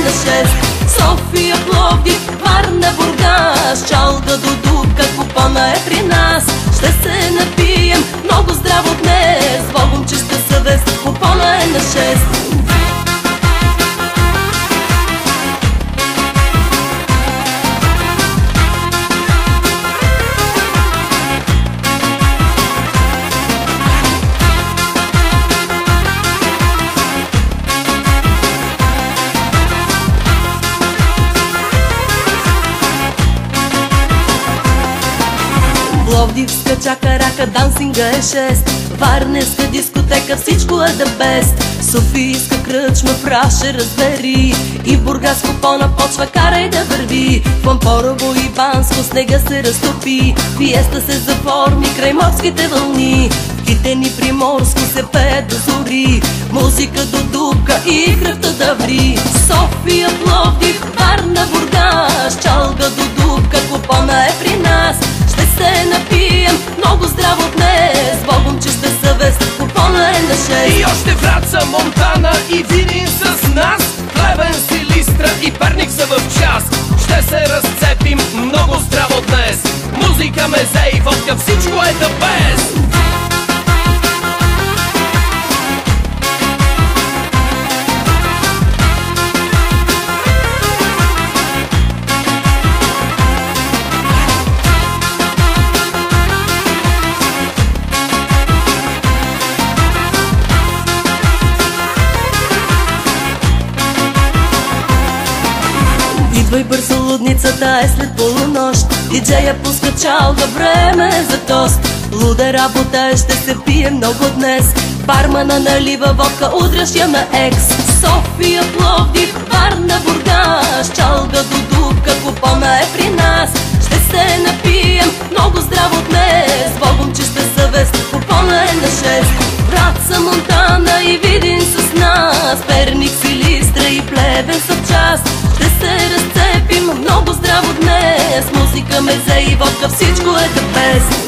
на 6. София, Пловдив, Варна, Бургас, Чалга до Дупка, купона е при нас. Ще се напием много здраво днес, Богом чиста съвест, купона е на 6. Пловдивска чака рака, дансинга е 6. Варненска дискотека, всичко е the best. Софийска кръчма, праше разбери. И в Бургас купона почва, карай да върви. В Пампорово и Банско снега се разтопи. Фиеста се заформи край морските вълни. В Китен и Приморско се пее до зори. Музика до Дупка и кръвта да ври. София, Пловдив, Варна, Бургас, Чалга до Дупка, купона е при нас. Ще се напием много здраво днес, Богом чиста съвест, купона е на 6. И още Враца, Монтана и Видин с нас. Плевен, Силистра и Перник са в час. Ще се разцепим много здраво днес. Музика, мезе и водка, всичко е the best. Идвай бързо, лудницата е след полунощ. Диджея пуска чалга, време е за тост. Луда работа е, ще се пие много днес. Бармана налива водка, удряш я на екс. София, Пловдив, Варна, Бургас, Чалга до Дупка, купона е при нас. Ще се напием много здраво днес, Богом чиста съвест, купона е на 6. Враца, Монтана и Видин с нас. Перник, Силистра и Плевен са в час. Ще се разцепим много здраво днес. Музика, мезе и водка, всичко е the best.